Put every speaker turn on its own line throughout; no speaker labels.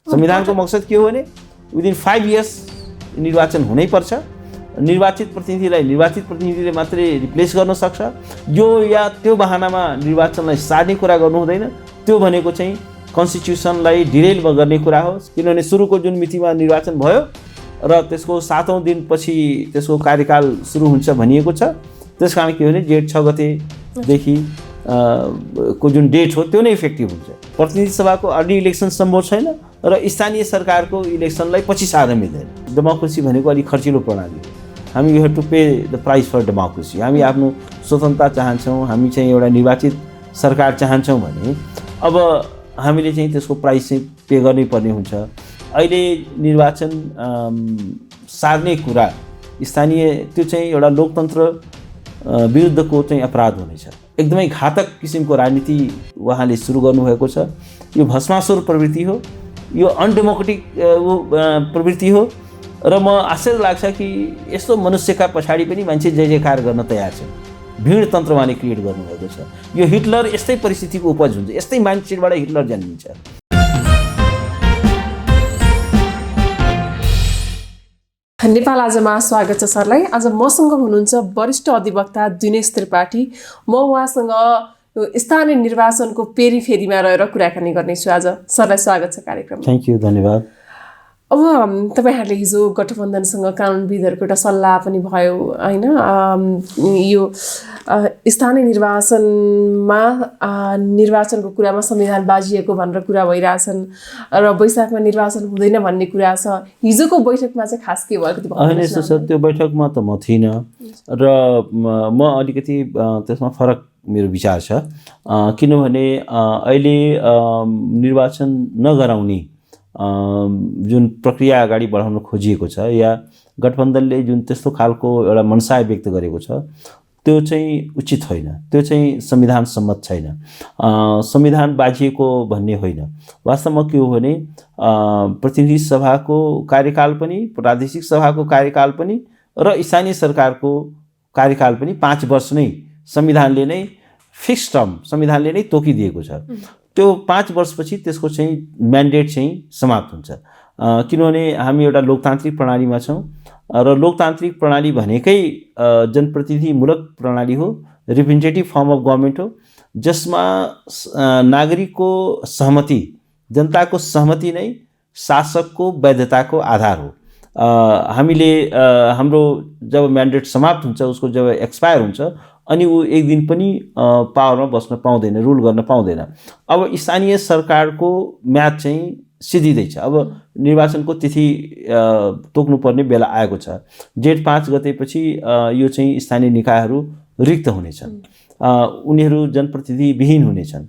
संविधानको मकसद के हो भने विदिन 5 इयर्स निर्वाचन हुनैपर्छ। निर्वाचित प्रतिनिधिले मात्रै रिप्लेस गर्न सक्छ। यो या त्यो बहानामा निर्वाचनलाई सार्ने कुरा गर्नु हुँदैन। त्यो भनेको चाहिँ कन्स्टिट्युसनलाई डिरेल गर्ने कुरा हो। किनभने सुरुको जुन मितिमा निर्वाचन भयो र त्यसको 7औं दिनपछि त्यसको कार्यकाल सुरु हुन्छ भनिएको छ। त्यसकारण के हो भने जेठ 6 गतेदेखि को जुन डेट हो त्यो नै इफेक्टिभ हुन्छ। प्रतिनिधि सभाको अर्ली इलेक्सन सम्भव छैन र स्थानीय सरकारको इलेक्सनलाई पछि सार्न मिल्दैन। डेमोक्रेसी भनेको अलिक खर्चिलो प्रणाली हो। हामी you have to pay the price for democracy. हामी आफ्नो स्वतन्त्रता चाहन्छौँ, हामी चाहिँ एउटा निर्वाचित सरकार चाहन्छौँ भने अब हामीले चाहिँ त्यसको प्राइस चाहिँ पे गर्नै पर्ने हुन्छ। अहिले निर्वाचन सार्ने कुरा स्थानीय त्यो चाहिँ एउटा लोकतन्त्र विरुद्धको चाहिँ अपराध हुनेछ। एकदमै घातक किसिमको राजनीति उहाँले सुरु गर्नुभएको छ। यो भस्मासुर प्रवृत्ति हो, यो अनडेमोक्रेटिक प्रवृत्ति हो र म आश्चर्य लाग्छ कि यस्तो मनुष्यका पछाडि पनि मान्छे जय जयकार गर्न तयार छन्। भिड तन्त्र उहाँले क्रिएट गर्नुभएको छ। यो हिटलर यस्तै परिस्थितिको उपज हुन्छ, यस्तै माइन्डसेटबाट हिटलर जन्मिन्छ।
नेपाल आजमा स्वागत छ सरलाई। आज मसँग हुनुहुन्छ वरिष्ठ अधिवक्ता दिनेश त्रिपाठी। म उहाँसँग स्थानीय निर्वाचनको पेरिफेरीमा रहेर कुराकानी गर्नेछु। आज सरलाई स्वागत छ कार्यक्रममा।
थ्याङ्क यू, धन्यवाद।
अब तपाईँहरूले हिजो गठबन्धनसँग कानुनविदहरूको एउटा सल्लाह पनि भयो होइन? यो स्थानीय निर्वाचनमा निर्वाचनको कुरामा संविधान बाजिएको भनेर कुरा भइरहेछन् र वैशाखमा निर्वाचन हुँदैन भन्ने कुरा छ। हिजोको बैठकमा चाहिँ खास के भएको थियो?
होइन, यस्तो छ, त्यो बैठकमा त म थिइनँ र म अलिकति त्यसमा फरक मेरो विचार छ। किनभने अहिले निर्वाचन नगराउने जुन प्रक्रिया अगाडि बढाउन खोजिएको छ या गठबन्धनले जुन त्यस्तो खालको एउटा मनसाय व्यक्त गरेको छ त्यो चाहिँ उचित होइन, त्यो चाहिँ संविधान सम्मत छैन। संविधान बाजिएको भन्ने होइन। वास्तवमा के हो भने प्रतिनिधि सभाको कार्यकाल पनि, प्रादेशिक सभाको कार्यकाल पनि र स्थानीय सरकारको कार्यकाल पनि 5 वर्ष नै संविधानले नै फिक्स टर्म संविधानले नै तोकिदिएको छ। त्यो 5 वर्षपछि त्यसको चाहिँ म्यान्डेट चाहिँ समाप्त हुन्छ। किनभने हामी एउटा लोकतान्त्रिक प्रणालीमा छौँ र लोकतान्त्रिक प्रणाली भनेकै जनप्रतिनिधिमूलक प्रणाली हो, रिप्रेजेन्टेटिभ फर्म अफ गभर्मेन्ट हो, जसमा नागरिकको सहमति, जनताको सहमति नै शासकको वैधताको आधार हो। हामीले हाम्रो जब म्यान्डेट समाप्त हुन्छ, उसको जब एक्सपायर हुन्छ अनि ऊ एक दिन पनि पावरमा बस्न पाउँदैन, रुल गर्न पाउँदैन। अब स्थानीय सरकारको म्याद चाहिँ सिद्धिँदैछ। अब निर्वाचनको तिथि तोक्नुपर्ने बेला आएको छ। जेठ 5 गतेपछि यो चाहिँ स्थानीय निकायहरू रिक्त हुनेछन्, उनीहरू जनप्रतिनिधिविहीन हुनेछन्।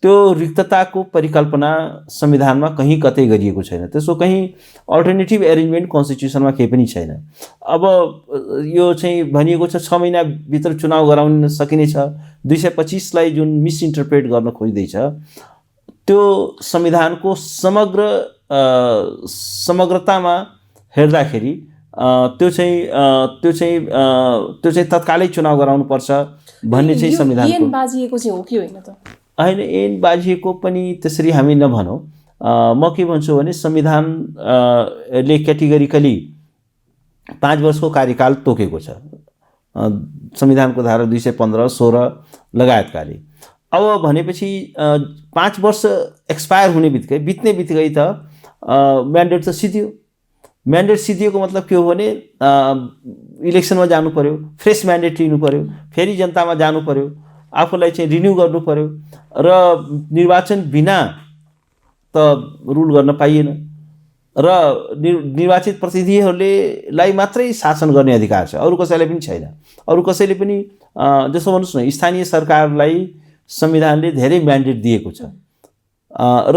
त्यो रिक्तताको परिकल्पना संविधानमा कहीँ कतै गरिएको छैन। त्यसको कहीँ अल्टरनेटिभ एरेन्जमेन्ट कन्स्टिट्युसनमा केही पनि छैन। अब यो चाहिँ भनिएको छ 6 महिनाभित्र चुनाव गराउन सकिनेछ। 225 जुन मिसइन्टरप्रेट गर्न खोज्दैछ त्यो संविधानको समग्रतामा हेर्दाखेरि त्यो चाहिँ तत्कालै चुनाव गराउनुपर्छ भन्ने चाहिँ संविधानको
बाजिएको चाहिँ हो कि होइन त?
होइन, ऐन बाजिएको पनि त्यसरी हामी नभनौँ। म के भन्छु भने संविधानले क्याटेगोरिकली 5 वर्षको कार्यकाल तोकेको छ, संविधानको धारा 215, 16 लगायतकाले। अब भनेपछि 5 वर्ष एक्सपायर हुने बित्ने बित्तिकै त म्यान्डेट त सिद्धियो। म्यान्डेट सिद्धिएको मतलब के हो भने इलेक्सनमा जानु पर्यो, फ्रेस म्यान्डेट लिनु पर्यो, फेरि जनतामा जानु पर्यो, आफूलाई चाहिँ रिन्यू गर्नु पर्यो र निर्वाचन बिना त रुल गर्न पाइएन र निर्वाचित प्रतिनिधिहरूलाई मात्रै शासन गर्ने अधिकार छ, अरू कसैलाई पनि छैन। अरू कसैले पनि जस्तो भन्नुहोस् न, स्थानीय सरकारलाई संविधानले धेरै म्यान्डेट दिएको छ र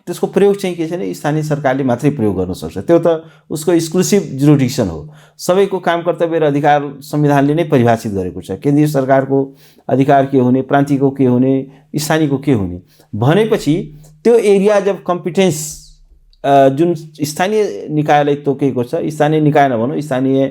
त्यसको प्रयोग चाहिँ के छैन, स्थानीय सरकारले मात्रै प्रयोग गर्न सक्छ। त्यो त उसको एक्सक्लुसिभ जुरिडिक्सन हो। सबैको काम कर्तव्य र अधिकार संविधानले नै परिभाषित गरेको छ। केन्द्रीय सरकारको अधिकार के हुने, प्रान्तीयको के हुने, स्थानीयको के हुने भनेपछि त्यो एरिया जब कम्पिटेन्स जुन स्थानीय निकायलाई तोकेको छ, स्थानीय निकाय नभनौँ, स्थानीय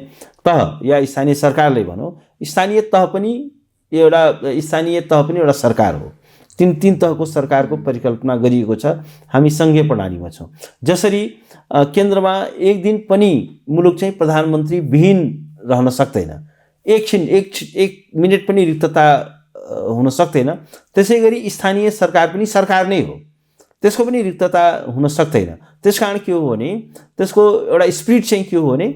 तह या स्थानीय सरकारले भनौँ, स्थानीय तह पनि एउटा सरकार हो। तीन तहको सरकारको परिकल्पना गरिएको छ। हामी सङ्घीय प्रणालीमा छौँ। जसरी केन्द्रमा एक दिन पनि मुलुक चाहिँ प्रधानमन्त्री विहीन रहन सक्दैन, एक मिनट पनि रिक्तता हुन सक्दैन। त्यसै गरी स्थानीय सरकार पनि सरकार नै हो, त्यसको पनि रिक्तता हुन सक्दैन। त्यसकारण के हो भने त्यसको एउटा स्पिरिट चाहिँ के हो भने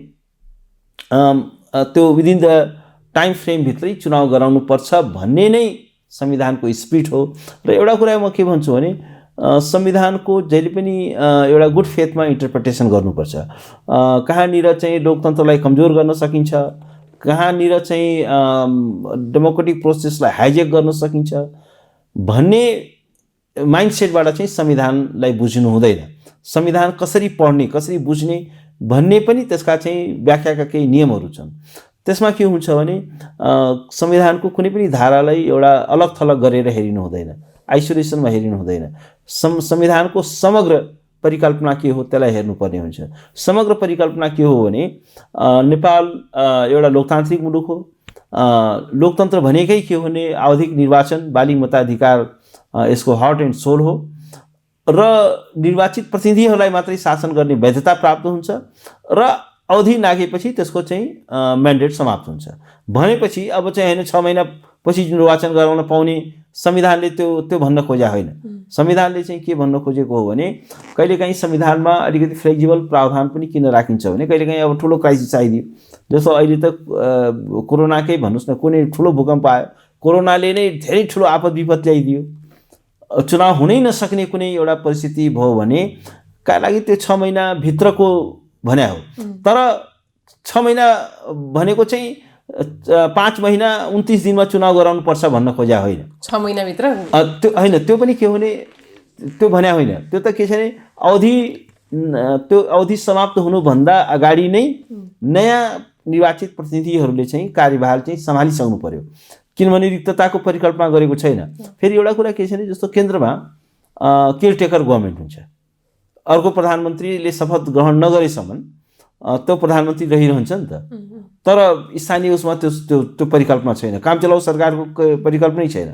त्यो विदिन द टाइम फ्रेमभित्रै चुनाव गराउनुपर्छ भन्ने नै संविधानको स्पिरिट हो। र एउटा कुरा म के भन्छु भने संविधानको जहिले पनि एउटा गुड फेथमा इन्टरप्रिटेसन गर्नुपर्छ। कहाँनिर चाहिँ लोकतन्त्रलाई कमजोर गर्न सकिन्छ, कहाँनिर चाहिँ डेमोक्रेटिक प्रोसेसलाई हाइजेक गर्न सकिन्छ भन्ने माइन्डसेटबाट चाहिँ संविधानलाई बुझ्नु हुँदैन। संविधान कसरी पढ्ने, कसरी बुझ्ने भन्ने पनि त्यसका चाहिँ व्याख्याका केही नियमहरू छन्। त्यसमा के हुन्छ भने संविधानको कुनै पनि धारालाई एउटा अलग थलग गरेर हेरिनु हुँदैन, आइसोलेसनमा हेरिनु हुँदैन। संविधानको समग्र परिकल्पना के हो त्यसलाई हेर्नुपर्ने हुन्छ। समग्र परिकल्पना के हो भने नेपाल एउटा लोकतान्त्रिक मुलुक हो। लोकतन्त्र भनेकै के हो भने आवधिक निर्वाचन, बाली मताधिकार यसको हार्ट एन्ड सोल हो र निर्वाचित प्रतिनिधिहरूलाई मात्रै शासन गर्ने वैधता प्राप्त हुन्छ र अवधि नागेपछि त्यसको चाहिँ म्यान्डेट समाप्त हुन्छ। भनेपछि अब चाहिँ हैन 6 महिना पछि निर्वाचन गराउन पाउने संविधानले त्यो भन्न खोजेको होइन। संविधानले चाहिँ के भन्न खोजेको हो भने कहिलेकाहीँ संविधानमा अलिकति फ्लेक्सिबल प्रावधान पनि किन राखिन्छ भने कहिलेकाहीँ अब ठुलो क्राइसिस आइदियो, जस्तो अहिले त कोरोनाकै भन्नुहोस् न, कुनै ठुलो भूकम्प आयो, कोरोनाले नै धेरै ठुलो आपद विपद ल्याइदियो, चुनाव हुनै नसक्ने कुनै एउटा परिस्थिति भयो भने का लागि त्यो 6 महिनाभित्रको भने हो। तर 6 महिना भनेको चाहिँ 5 महिना 29 दिनमा चुनाव गराउनुपर्छ भन्न खोज्या होइन।
6 महिनाभित्र
त्यो होइन, त्यो पनि के भने त्यो भने होइन। त्यो त के छ भने त्यो अवधि समाप्त हुनुभन्दा अगाडि नै नयाँ निर्वाचित प्रतिनिधिहरूले चाहिँ कार्यभार चाहिँ सम्हालिसक्नु पर्यो, किनभने रिक्तताको परिकल्पना गरेको छैन। फेरि एउटा कुरा के छ भने जस्तो केन्द्रमा केयरटेकर गभर्मेन्ट हुन्छ, अर्को प्रधानमन्त्रीले शपथ ग्रहण नगरेसम्म त्यो प्रधानमन्त्री रहिरहन्छ नि त। तर स्थानीय उसमा त्यो परिकल्पना छैन, कामचलाउ सरकारको परिकल्पनै छैन।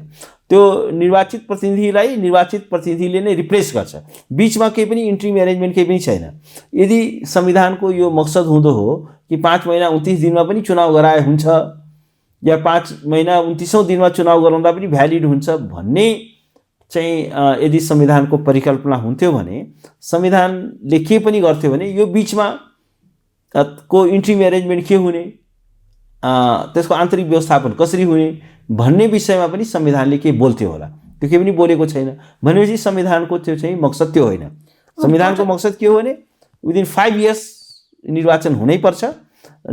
त्यो निर्वाचित प्रतिनिधिले नै रिप्लेस गर्छ, बिचमा केही पनि इन्ट्रिम एरेन्जमेन्ट केही पनि छैन। यदि संविधानको यो मकसद हुँदो हो कि 5 महिना 29 दिनमा पनि चुनाव गराए हुन्छ या 5 महिना 29औं दिनमा चुनाव गराउँदा पनि भ्यालिड हुन्छ भन्ने चाहिँ यदि संविधानको परिकल्पना हुन्थ्यो भने संविधानले के पनि गर्थ्यो भने यो बिचमा को इन्ट्रिम एरेन्जमेन्ट के हुने, त्यसको आन्तरिक व्यवस्थापन कसरी हुने भन्ने विषयमा पनि संविधानले के बोल्थ्यो होला। त्यो के पनि बोलेको छैन। भनेपछि संविधानको त्यो चाहिँ मकसद त्यो होइन। संविधानको मकसद के हो भने विदिन 5 इयर्स निर्वाचन हुनैपर्छ,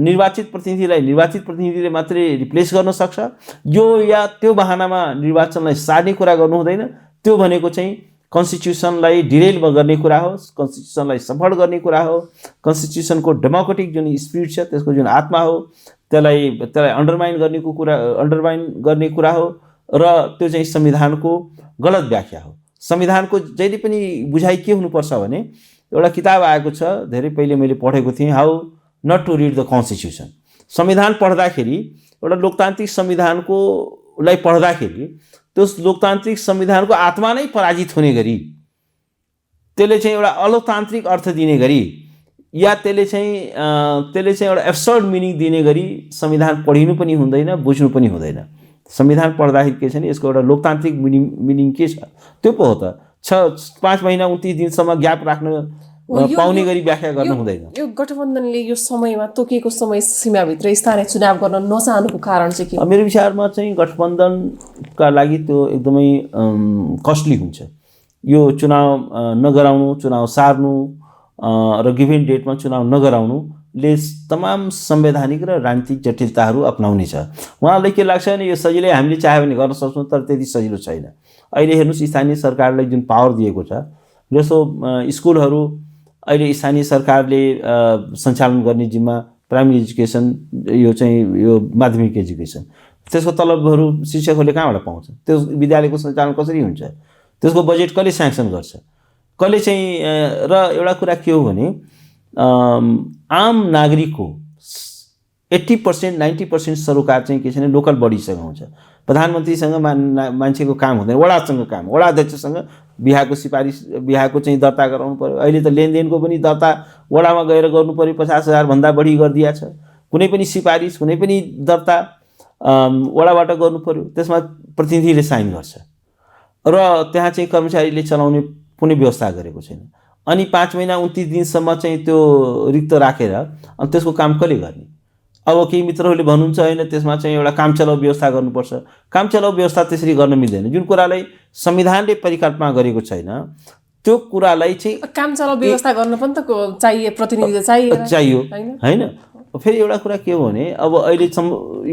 निर्वाचित प्रतिनिधिले मात्रै रिप्लेस गर्न सक्छ। यो या त्यो बहानामा निर्वाचनलाई सार्ने कुरा गर्नु हुँदैन। त्यो भनेको चाहिँ कन्स्टिट्युसनलाई डिरेल गर्ने कुरा हो, कन्स्टिट्युसनलाई सफल गर्ने कुरा हो, कन्स्टिट्युसनको डेमोक्रेटिक जुन स्पिरिट छ त्यसको जुन आत्मा हो त्यसलाई अन्डरमाइन गर्ने कुरा हो र त्यो चाहिँ संविधानको गलत व्याख्या हो। संविधानको जहिले पनि बुझाइ के हुनुपर्छ भने एउटा किताब आएको छ, धेरै पहिले मैले पढेको थिएँ, how not to read the constitution. संविधान पढ्दाखेरि एउटा लोकतान्त्रिक संविधानको लाई पढ्दाखेरि त्यो लोकतान्त्रिक संविधानको आत्मा नै पराजित हुने गरी, त्यसले चाहिँ एउटा अलोकतान्त्रिक अर्थ दिने गरी या त्यसले चाहिँ एउटा एब्सर्ड मिनिङ दिने गरी संविधान पढिनु पनि हुँदैन, बुझ्नु पनि हुँदैन। संविधान पढ्दाखेरि के छ भने यसको एउटा लोकतान्त्रिक मिनिङ के छ त्यो पो हो त। 5 महिना 29 दिनसम्म ग्याप राख्न पाउने गरी व्याख्या गर्नु हुँदैन।
यो गठबन्धनले यो समयमा तोकेको समय सीमाभित्र स्थानीय चुनाव गर्न नचाहनुको कारण चाहिँ के हो?
मेरो विचारमा चाहिँ गठबन्धनका लागि त्यो एकदमै कस्टली हुन्छ। यो चुनाव नगराउनु, चुनाव सार्नु र गिभन डेटमा चुनाव नगराउनुले तमाम संवैधानिक र राजनीतिक जटिलताहरू अपनाउनेछ। उहाँलाई के लाग्छ भने यो सजिलै हामीले चाह्यो भने गर्न सक्छौँ, तर त्यति सजिलो छैन। अहिले हेर्नुहोस् स्थानीय सरकारलाई जुन पावर दिएको छ, जस्तो स्कुलहरू अहिले स्थानीय सरकारले सञ्चालन गर्ने जिम्मा प्राइमेरी एजुकेसन, यो माध्यमिक एजुकेसन, त्यसको तलबहरू शिक्षकहरूले कहाँबाट पाउँछ? त्यो विद्यालयको सञ्चालन कसरी हुन्छ? त्यसको बजेट कसले स्याङ्सन गर्छ? कसले चाहिँ र एउटा कुरा के हो भने आम नागरिकको 80% 90% सरोकार चाहिँ के छ भने लोकल बडीसँग हुन्छ। प्रधानमन्त्रीसँग मान्छेको काम हुँदैन, वडासँग काम, वडा अध्यक्षसँग बिहाको चाहिँ दर्ता गराउनु पर्यो। अहिले त लेनदेनको पनि दर्ता वडामा गएर गर्नु पर्यो, 50,000 भन्दा बढी गरिदिया छ। कुनै पनि सिफारिस, कुनै पनि दर्ता वडाबाट गर्नु पर्यो, त्यसमा प्रतिनिधिले साइन गर्छ र त्यहाँ चाहिँ कर्मचारीले चलाउने कुनै व्यवस्था गरेको छैन। अनि 5 महिना 29 दिनसम्म चाहिँ त्यो रिक्त राखेर अनि त्यसको काम कसले गर्ने? अब केही मित्रहरूले भन्नुहुन्छ होइन त्यसमा चाहिँ एउटा काम चलाउ व्यवस्था गर्नुपर्छ। काम चलाउ व्यवस्था त्यसरी गर्न मिल्दैन। जुन कुरालाई संविधानले परिकल्पना गरेको छैन त्यो कुरालाई चाहिँ
काम चलाउ व्यवस्था गर्न पनि त चाहिए, प्रतिनिधि चाहियो
हैन। फेरि एउटा कुरा के हो भने अब अहिले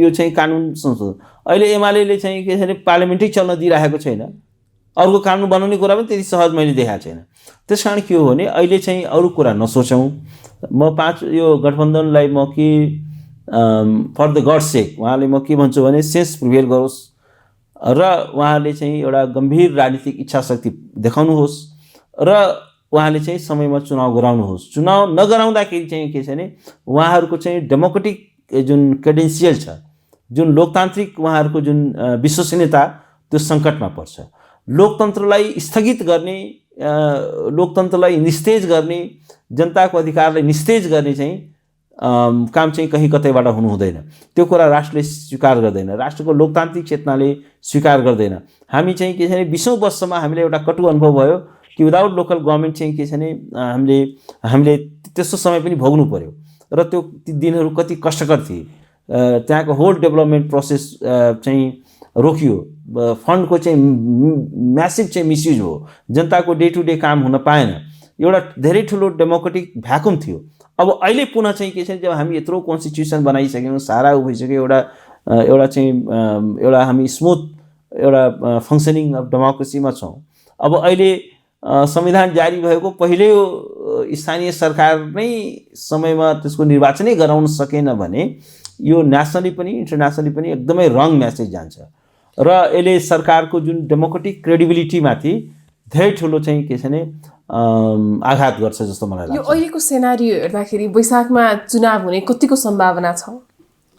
यो चाहिँ कानुन संशोधन अहिले एमाले चाहिँ के छ भने पार्लियामेन्टै चल्न दिइरहेको छैन। अर्को कानुन बनाउने कुरा पनि त्यति सहज मैले देखाएको छैन। त्यसकारण के हो भने अहिले चाहिँ अरू कुरा नसोचौँ। म यो गठबन्धनलाई म कि फर द गड सेक उहाँले म के भन्छु भने सेन्स प्रिभेल गरोस् र उहाँले चाहिँ एउटा गम्भीर राजनीतिक इच्छा शक्ति देखाउनुहोस् र उहाँले चाहिँ समयमा चुनाव गराउनुहोस्। चुनाव नगराउँदाखेरि चाहिँ के छ भने उहाँहरूको चाहिँ डेमोक्रेटिक जुन क्रेडेन्सियल छ, जुन लोकतान्त्रिक उहाँहरूको जुन विश्वसनीयता त्यो सङ्कटमा पर्छ। लोकतन्त्रलाई स्थगित गर्ने, लोकतन्त्रलाई निस्तेज गर्ने, जनताको अधिकारलाई निस्तेज गर्ने चाहिँ काम चाहिँ कहीँ कतैबाट हुनु हुँदैन। त्यो कुरा राष्ट्रले स्वीकार गर्दैन, राष्ट्रको लोकतान्त्रिक चेतनाले स्वीकार गर्दैन। हामी चाहिँ के छ भने 20औं वर्षमा हामीले एउटा कटु अनुभव भयो कि विदाउट लोकल गभर्मेन्ट चाहिँ के छ भने हामीले त्यस्तो समय पनि भोग्नु पर्यो र त्यो दिनहरू कति कष्टकर थिए। त्यहाँको होल डेभलपमेन्ट प्रोसेस चाहिँ रोकियो, फन्डको चाहिँ म्यासिभ चाहिँ मिसयुज हो, जनताको डे टु डे काम हुन पाएन, एउटा धेरै ठुलो डेमोक्रेटिक भ्याकुम थियो। अब अहिले पुनः चाहिँ के छ जब हामी यत्रो कन्स्टिट्युसन बनाइसक्यौँ, सारा भइसक्यो, एउटा चाहिँ एउटा हामी स्मुथ एउटा फङ्सनिङ अफ डेमोक्रेसीमा छौँ। अब अहिले संविधान जारी भएको पहिल्यै स्थानीय सरकार नै समयमा त्यसको निर्वाचनै गराउन सकेन भने यो नेसनली पनि इन्टरनेसनली पनि एकदमै रङ म्यासेज जान्छ र यसले सरकारको जुन डेमोक्रेटिक क्रेडिबिलिटीमाथि धेरै ठुलो चाहिँ के छ भने आघात गर्छ जस्तो मलाई लाग्छ।
यो अहिलेको सेनारियो हेर्दाखेरि वैशाखमा चुनाव हुने कतिको सम्भावना छ?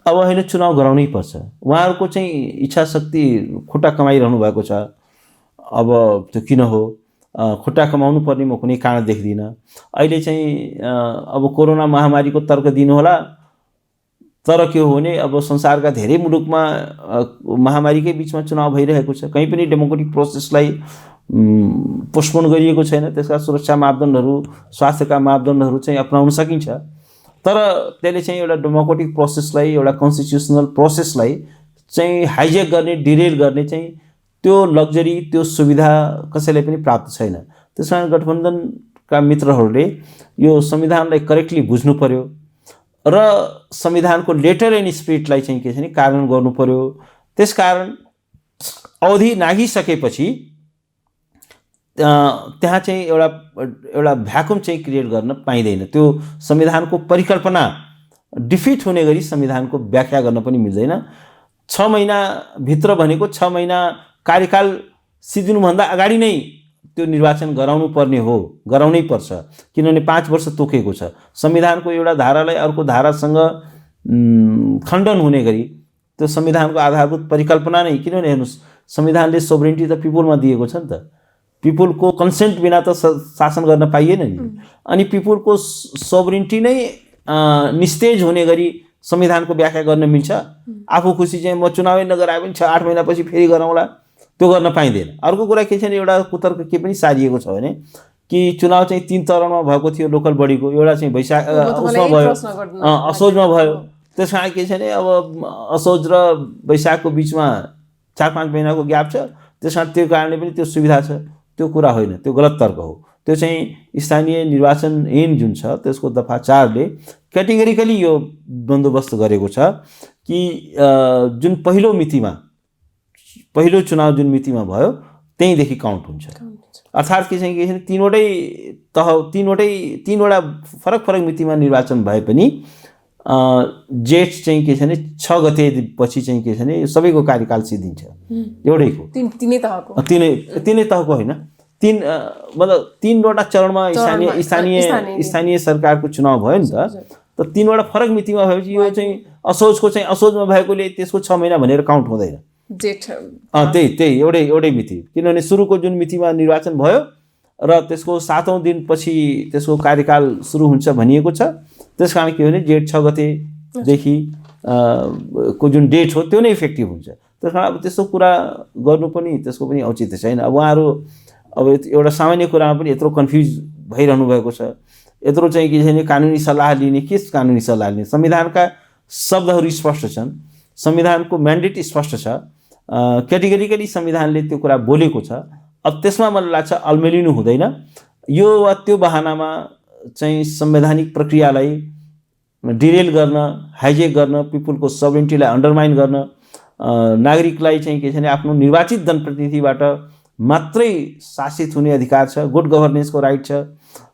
अब होइन, चुनाव गराउनै पर्छ। उहाँहरूको चाहिँ इच्छा शक्ति खुट्टा कमाइरहनु भएको छ। अब त्यो किन हो, खुट्टा कमाउनु पर्ने म कुनै कारण देख्दिनँ। अहिले चाहिँ अब कोरोना महामारीको तर्क दिनु होला, तर के हो भने अब संसारका धेरै मुलुकमा महामारीकै बिचमा चुनाव भइरहेको छ। कहीँ पनि डेमोक्रेटिक प्रोसेसलाई पोस्टपोन गरिएको छैन। त्यसका सुरक्षा मापदण्डहरू, स्वास्थ्यका मापदण्डहरू चाहिँ अपनाउन सकिन्छ, तर त्यसले चाहिँ एउटा डेमोक्रेटिक प्रोसेसलाई, एउटा कन्स्टिट्युसनल प्रोसेसलाई चाहिँ हाइजेक गर्ने, डिरेल गर्ने चाहिँ त्यो लग्जरी, त्यो सुविधा कसैलाई पनि प्राप्त छैन। त्यस कारण गठबन्धनका मित्रहरूले यो संविधानलाई करेक्टली बुझ्नु पर्यो र संविधानको लेटर एन्ड स्पिरिटलाई चाहिँ के छ भने कार्यान्वयन गर्नु पर्यो। त्यसकारण अवधि नाघिसकेपछि त्यहाँ चाहिँ एउटा भ्याकुम चाहिँ क्रिएट गर्न पाइँदैन। त्यो संविधानको परिकल्पना डिफिट हुने गरी संविधानको व्याख्या गर्न पनि मिल्दैन। 6 महिनाभित्र भनेको 6 महिना कार्यकाल सिद्धिनुभन्दा अगाडि नै त्यो निर्वाचन गराउनु पर्ने हो, गराउनै पर्छ, किनभने 5 वर्ष तोकेको छ। संविधानको एउटा धारालाई अर्को धारासँग खण्डन हुने गरी त्यो संविधानको आधारभूत परिकल्पना नै, किनभने हेर्नुहोस् संविधानले सोभरेन्टी त पिपुलमा दिएको छ नि त। पिपुलको कन्सेन्ट बिना त शासन गर्न पाइएन नि। अनि पिपुलको सोभरेन्टी नै निस्तेज हुने गरी संविधानको व्याख्या गर्न मिल्छ। आफू खुसी चाहिँ म चुनावै नगराए पनि 6-8 महिनापछि फेरि गराउँला, त्यो गर्न पाइँदैन। अर्को कुरा के छ भने एउटा कुतर्क के पनि सारिएको छ भने कि चुनाव चाहिँ 3 चरणमा भएको थियो लोकल बडीको, एउटा चाहिँ वैशाख उसमा भयो, असोजमा भयो। त्यस कारण के छ भने अब असोज र वैशाखको बिचमा 4-5 महिनाको ग्याप छ। त्यस कारण त्यो कारणले पनि त्यो सुविधा छ, त्यो कुरा होइन, त्यो गलत तर्क हो। त्यो चाहिँ स्थानीय निर्वाचन ऐन जुन छ त्यसको दफा 4 ले क्याटेगोरिकली यो बन्दोबस्त गरेको छ कि जुन पहिलो चुनाव जुन मितिमा भयो त्यहीँदेखि काउन्ट हुन्छ। अर्थात् के चाहिँ के छ तीनवटा फरक मितिमा निर्वाचन भए पनि जेठ चाहिँ के छ भने 6 गते पछि चाहिँ के छ भने सबैको कार्यकाल सिद्धिन्छ, एउटैको तिनै तहको होइन, मतलब 3वटा चरणमा स्थानीय सरकारको चुनाव भयो नि त। त 3वटा फरक मितिमा भएपछि यो चाहिँ असोजको चाहिँ असोजमा भएकोले त्यसको 6 महिना भनेर काउन्ट हुँदैन।
जेठ
त्यही एउटै मिति, किनभने सुरुको जुन मितिमा निर्वाचन भयो र त्यसको 7औं दिनपछि त्यसको कार्यकाल सुरु हुन्छ भनिएको छ। त्यसकारण के हो भने जेठ 6 गतेदेखि को जुन डेट हो त्यो नै इफेक्टिभ हुन्छ। त्यसकारण अब त्यस्तो कुरा गर्नु पनि त्यसको पनि औचित्य छैन। अब उहाँहरू अब एउटा सामान्य कुरामा पनि यत्रो कन्फ्युज भइरहनु भएको छ, यत्रो चाहिँ के छैन कानुनी सल्लाह लिने, के कानुनी सल्लाह लिने? संविधानका शब्दहरू स्पष्ट छन्, संविधानको म्यान्डेट स्पष्ट छ, क्याटेगोरिकली संविधानले त्यो कुरा बोलेको छ। अब त्यसमा मलाई लाग्छ अल्मेलिनु हुँदैन। यो वा त्यो बहानामा चाहिँ संवैधानिक प्रक्रियालाई डिरेल गर्न, हाइजेक गर्न, पिपुलको सभरेन्टिटीलाई अन्डरमाइन गर्न, नागरिकलाई चाहिँ के छ भने आफ्नो निर्वाचित जनप्रतिनिधिबाट मात्रै शासित हुने अधिकार छ, गुड गभर्नेन्सको राइट छ।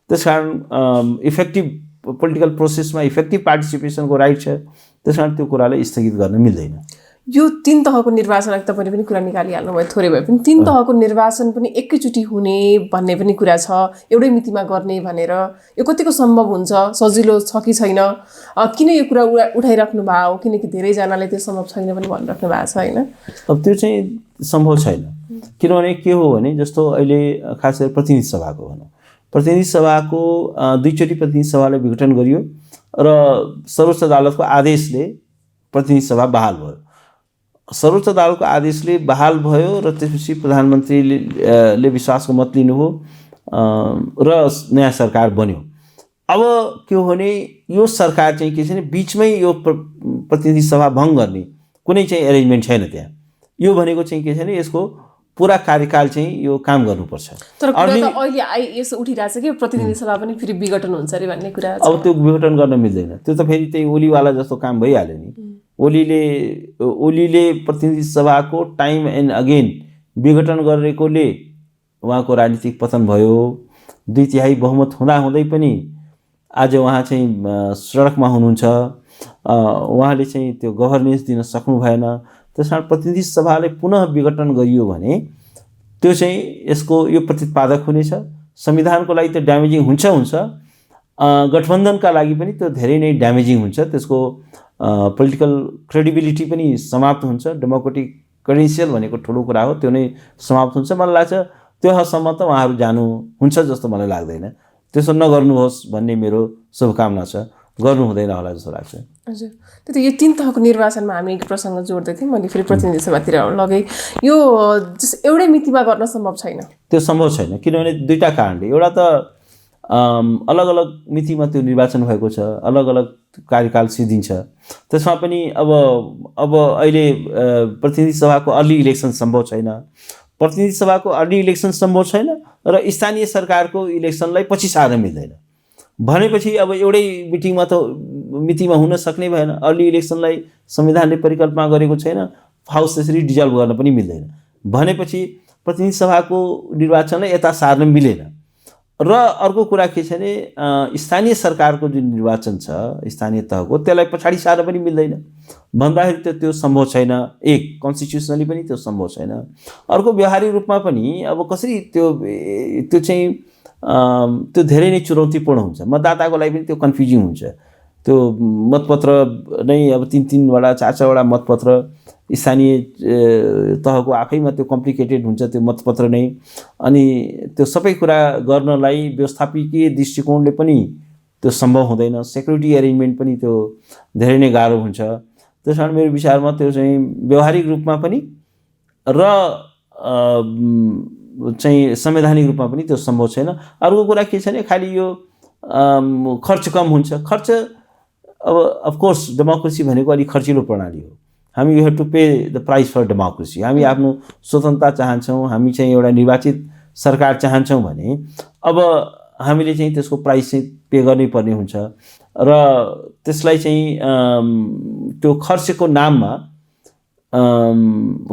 त्यसकारण इफेक्टिभ पोलिटिकल प्रोसेसमा इफेक्टिभ पार्टिसिपेसनको राइट छ। त्यसकारण त्यो कुरालाई स्थगित गर्न मिल्दैन।
यो 3 तहको निर्वाचन तपाईँले पनि कुरा निकालिहाल्नु भयो, थोरै भए पनि 3 तहको निर्वाचन पनि एकैचोटि हुने भन्ने पनि कुरा छ, एउटै मितिमा गर्ने भनेर। यो कतिको सम्भव हुन्छ, सजिलो छ कि छैन? किन यो कुरा उठाइराख्नु भएको हो? किनकि धेरैजनाले त्यो सम्भव छैन पनि भनिराख्नु भएको छ होइन?
अब त्यो चाहिँ सम्भव छैन, किनभने के हो भने जस्तो अहिले खास गरी प्रतिनिधि सभाको भनौँ, प्रतिनिधि सभाको 2 चोटि प्रतिनिधि सभालाई विघटन गरियो र सर्वोच्च अदालतको आदेशले प्रतिनिधि सभा बहाल भयो। सर्वोच्च अदालतको आदेशले बहाल भयो र त्यसपछि प्रधानमन्त्रीले विश्वासको मत लिनुभयो र नयाँ सरकार बन्यो। अब के हो भने यो सरकार चाहिँ के छ भने बिचमै यो प्रतिनिधि सभा भङ्ग गर्ने कुनै चाहिँ एरेन्जमेन्ट छैन त्यहाँ। यो भनेको चाहिँ के छ भने यसको पुरा कार्यकाल चाहिँ यो काम गर्नुपर्छ।
तर अहिले यसो उठिरहेछ कि प्रतिनिधि सभा पनि फेरि विघटन हुन्छ अरे भन्ने कुरा।
अब त्यो विघटन गर्न मिल्दैन, त्यो त फेरि त्यही ओलीवाला जस्तो काम भइहाल्यो नि। ओलीले प्रतिनिधि सभाको टाइम एन्ड अगेन विघटन गरेकोले उहाँको राजनीतिक पतन भयो। 2/3 बहुमत हुँदै पनि आज उहाँ चाहिँ सडकमा हुनुहुन्छ। उहाँले चाहिँ त्यो गभर्नेन्स दिन सक्नु भएन। त्यसकारण प्रतिनिधि सभाले पुनः विघटन गरियो भने त्यो चाहिँ यसको यो प्रतिपादक हुनेछ। संविधानको लागि त ड्यामेजिङ हुन्छ, गठबन्धनका लागि पनि त्यो धेरै नै ड्यामेजिङ हुन्छ। त्यसको पोलिटिकल क्रेडिबिलिटी पनि समाप्त हुन्छ। डेमोक्रेटिक क्रेडेन्सियल भनेको ठुलो कुरा हो, त्यो नै समाप्त हुन्छ। मलाई लाग्छ त्यो हदसम्म त उहाँहरू जानु हुन्छ जस्तो मलाई लाग्दैन। त्यसो नगर्नुहोस् भन्ने मेरो शुभकामना छ, गर्नु हुँदैन होला जस्तो लाग्छ।
हजुर, त्यो त यो 3 तहको निर्वाचनमा हामी एक प्रसङ्ग जोड्दै थियौँ, मैले फेरि प्रतिनिधि सभातिर लगेँ। यो एउटै मितिमा गर्न सम्भव छैन। त्यो
सम्भव छैन, किनभने 2टा कारणले। एउटा त अलग अलग मितिमा त्यो निर्वाचन भएको छ, अलग अलग कार्यकाल सिद्धिन्छ। त्यसमा पनि अब अहिले प्रतिनिधि सभाको अर्ली इलेक्सन सम्भव छैन, प्रतिनिधि सभाको अर्ली इलेक्सन सम्भव छैन र स्थानीय सरकारको इलेक्सनलाई पछि सार्न मिल्दैन भनेपछि अब एउटै मितिमा हुन सक्ने भएन। अर्ली इलेक्सनलाई संविधानले परिकल्पना गरेको छैन, हाउस त्यसरी डिजल्भ गर्न पनि मिल्दैन भनेपछि प्रतिनिधि सभाको निर्वाचनलाई यता सार्न मिलेन। र अर्को कुरा के छ भने स्थानीय सरकारको जुन निर्वाचन छ स्थानीय तहको, त्यसलाई पछाडि सार्न पनि मिल्दैन भन्दाखेरि त्यो सम्भव छैन। एक कन्स्टिट्युसनली पनि त्यो सम्भव छैन। अर्को व्यावहारिक रूपमा पनि अब कसरी त्यो चाहिँ त्यो धेरै नै चुनौतीपूर्ण हुन्छ। मतदाताको लागि पनि त्यो कन्फ्युजिङ हुन्छ। त्यो मतपत्र नै अब 3-3वटा 4-4वटा मतपत्र स्थानीय तहको आफैमा त्यो कम्प्लिकेटेड हुन्छ त्यो मतपत्र नै। अनि त्यो सबै कुरा गर्नलाई व्यवस्थापकीय दृष्टिकोणले पनि त्यो सम्भव हुँदैन। सेक्युरिटी एरेन्जमेन्ट पनि त्यो धेरै नै गाह्रो हुन्छ। त्यसकारण मेरो विचारमा त्यो चाहिँ व्यावहारिक रूपमा पनि र चाहिँ संवैधानिक रूपमा पनि त्यो सम्भव छैन। अर्को कुरा के छ भने खालि यो खर्च कम हुन्छ। खर्च अब अफकोर्स डेमोक्रेसी भनेको अलिक खर्चिलो प्रणाली हो। हामी you have to pay the price for democracy. हामी आफ्नो स्वतन्त्रता चाहन्छौँ, हामी चाहिँ एउटा निर्वाचित सरकार चाहन्छौँ भने अब हामीले चाहिँ त्यसको प्राइस चाहिँ पे गर्नै पर्ने हुन्छ र त्यसलाई चाहिँ त्यो खर्चको नाममा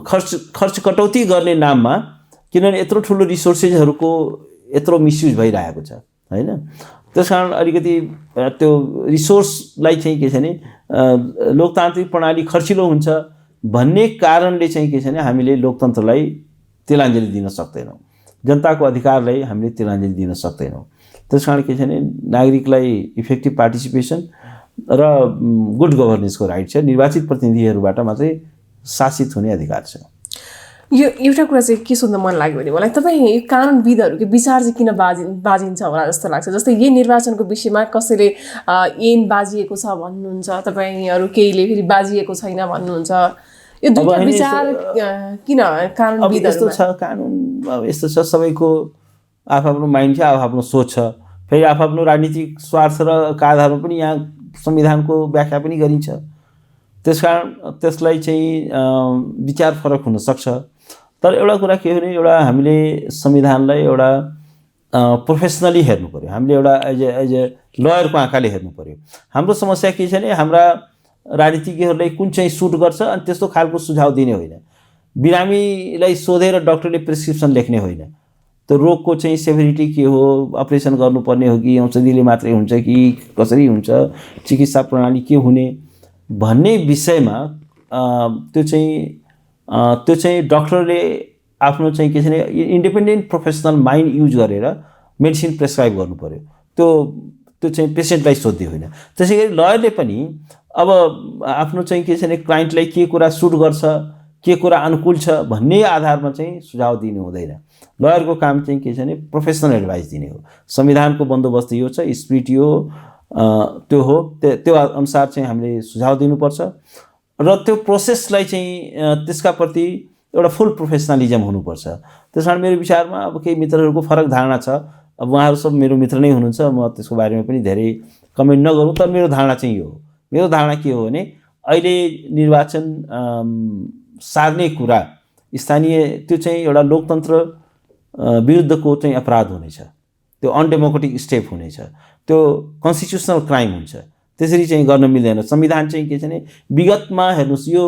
खर्च कटौती गर्ने नाममा, किनभने यत्रो ठुलो रिसोर्सेसहरूको यत्रो मिसयुज भइरहेको छ होइन। त्यसकारण अलिकति त्यो रिसोर्सलाई चाहिँ के छ भने लोकतान्त्रिक प्रणाली खर्चिलो हुन्छ भन्ने कारणले चाहिँ के छ भने हामीले लोकतन्त्रलाई तिलाञ्जली दिन सक्दैनौँ, जनताको अधिकारलाई हामीले तिलाञ्जली दिन सक्दैनौँ। त्यसकारण के छ भने नागरिकलाई इफेक्टिभ पार्टिसिपेसन, र गुड गभर्नेन्सको राइट छ। निर्वाचित प्रतिनिधिहरूबाट मात्रै शासित हुने अधिकार छ।
यो एउटा कुरा चाहिँ के सोध्न मन लाग्यो भने मलाई, तपाईँ यो कानुनविदहरूको विचार चाहिँ किन बाजिन्छ होला जस्तो लाग्छ? जस्तै यही निर्वाचनको विषयमा कसैले ऐन बाजिएको छ भन्नुहुन्छ, तपाईँहरू केहीले फेरि बाजिएको छैन भन्नुहुन्छ। यो दुईटा विचार किन कानुनविदहरू?
यस्तो छ, कानुन अब यस्तो छ, सबैको आफ्नो माइन्ड छ, आफ्नो सोच छ, फेरि आफ्नो राजनीतिक स्वार्थ र आधारमा पनि यहाँ संविधानको व्याख्या पनि गरिन्छ। त्यसकारण त्यसलाई चाहिँ विचार फरक हुन सक्छ। तर एउटा कुरा के हो भने, एउटा हामीले संविधानलाई एउटा प्रोफेसनली हेर्नु पर्यो। हामीले एउटा एज ए लयरको आँखाले हेर्नु पर्यो। हाम्रो समस्या के छ भने, हाम्रा राजनीतिज्ञहरूलाई कुन चाहिँ सुट गर्छ अनि त्यस्तो खालको सुझाव दिने होइन। बिरामीलाई सोधेर डक्टरले प्रिस्क्रिप्सन लेख्ने होइन। त्यो रोगको चाहिँ सेभरिटी के हो, अपरेसन गर्नुपर्ने हो कि औषधिले मात्रै हुन्छ कि कसरी हुन्छ, चिकित्सा प्रणाली के हुने भन्ने विषयमा त्यो चाहिँ डक्टरले आफ्नो चाहिँ के छ भने इन्डिपेन्डेन्ट प्रोफेसनल माइन्ड युज गरेर मेडिसिन प्रेस्क्राइब गर्नु पर्यो। त्यो चाहिँ पेसेन्टलाई सोध्दै होइन। त्यसै गरी लयरले पनि अब आफ्नो चाहिँ के छ भने क्लाइन्टलाई के कुरा सुट गर्छ, के कुरा अनुकूल छ भन्ने आधारमा चाहिँ सुझाव दिनु हुँदैन। लयरको काम चाहिँ के छ भने प्रोफेसनल एडभाइस दिने हो। संविधानको बन्दोबस्त यो छ, स्पिरिट यो त्यो हो, त्यो अनुसार चाहिँ हामीले सुझाव दिनुपर्छ र त्यो प्रोसेसलाई चाहिँ त्यसका प्रति एउटा फुल प्रोफेसनलिजम हुनुपर्छ। त्यस कारण मेरो विचारमा अब केही मित्रहरूको फरक धारणा छ। अब उहाँहरू सब मेरो मित्र नै हुनुहुन्छ, म त्यसको बारेमा पनि धेरै कमेन्ट नगरौँ। तर मेरो धारणा चाहिँ यो हो। मेरो धारणा के हो भने, अहिले निर्वाचन सार्ने कुरा स्थानीय त्यो चाहिँ एउटा लोकतन्त्र विरुद्धको चाहिँ अपराध हुनेछ, त्यो अनडेमोक्रेटिक स्टेप हुनेछ, त्यो कन्स्टिट्युसनल क्राइम हुन्छ। त्यसरी चाहिँ गर्न मिल्दैन। संविधान चाहिँ के छ भने विगतमा हेर्नुहोस्, यो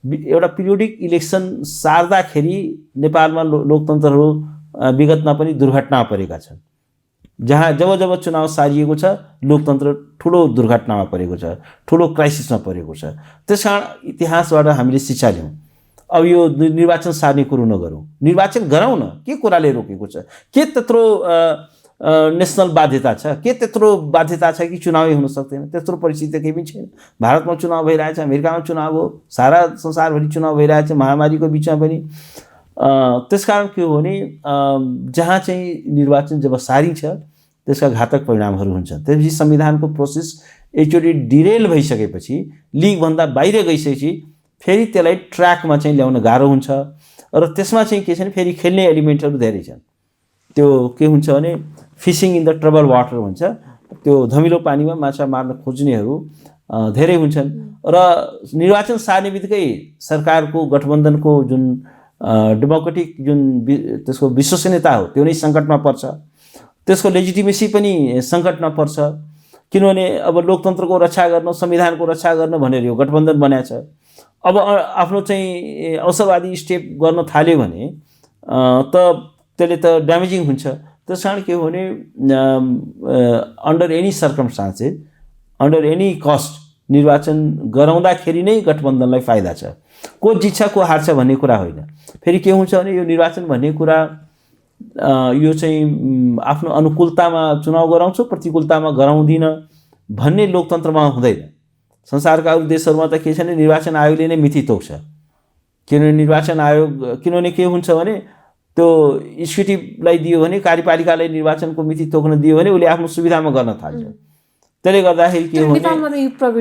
एउटा पिरियोडिक इलेक्सन सार्दाखेरि नेपालमा लोकतन्त्रहरू विगतमा पनि दुर्घटना परेका छन्। जहाँ जब चुनाव सारिएको छ, लोकतन्त्र ठुलो दुर्घटनामा परेको छ, ठुलो क्राइसिसमा परेको छ। त्यसकारण इतिहासबाट हामीले शिक्षा लियौँ। अब यो निर्वाचन सार्ने कुरो नगरौँ, निर्वाचन गराउँ न। के कुराले रोकेको छ? के त्यत्रो नेसनल बाध्यता छ? के त्यत्रो बाध्यता छ कि चुनावै हुन सक्दैन? त्यत्रो परिस्थिति केही पनि छैन। भारतमा चुनाव भइरहेछ, अमेरिकामा चुनाव हो, सारा संसारभरि चुनाव भइरहेछ, महामारीको बिचमा पनि। त्यसकारण के हो भने जहाँ चाहिँ निर्वाचन जब सारिन्छ त्यसका घातक परिणामहरू हुन्छन्। त्यसपछि संविधानको प्रोसेस एकचोटि डिरेल भइसकेपछि, लिगभन्दा बाहिर गइसकेपछि फेरि त्यसलाई ट्र्याकमा चाहिँ ल्याउन गाह्रो हुन्छ। र त्यसमा चाहिँ के छ भने फेरि खेल्ने एलिमेन्टहरू धेरै छन्। त्यो के हुन्छ भने fishing in the trouble water भन्छ। त्यो धमिलो पानीमा माछा मार्न खोज्नेहरू धेरै हुन्छन्। र निर्वाचन सार्ने बित्तिकै सरकारको गठबन्धनको जुन डेमोक्रेटिक जुन त्यसको विश्वसनीयता हो त्यो नै सङ्कटमा पर्छ। त्यसको लेजिटिमेसी पनि सङ्कटमा पर्छ। किनभने अब लोकतन्त्रको रक्षा गर्न, संविधानको रक्षा गर्न भनेर यो गठबन्धन बनाएको छ। अब आफ्नो चाहिँ अवसरवादी स्टेप गर्न थाल्यो भने त त्यसले त ड्यामेजिङ हुन्छ। त्यस कारण के हो भने under any circumstances, under any cost निर्वाचन गराउँदाखेरि नै गठबन्धनलाई फाइदा छ। को जित्छ को हार्छ भन्ने कुरा होइन। फेरि के हुन्छ भने यो निर्वाचन भन्ने कुरा यो चाहिँ आफ्नो अनुकूलतामा चुनाव गराउँछु, प्रतिकूलतामा गराउँदिनँ भन्ने लोकतन्त्रमा हुँदैन। संसारका अरू देशहरूमा त के छ भने निर्वाचन आयोगले नै मिति तोक्छ। किनभने के हुन्छ भने त्यो एक्जिक्युटिभलाई दियो भने, कार्यपालिकालाई निर्वाचनको मिति तोक्न दियो भने उसले आफ्नो सुविधामा गर्न थाल्छ। त्यसले गर्दाखेरि के हो भने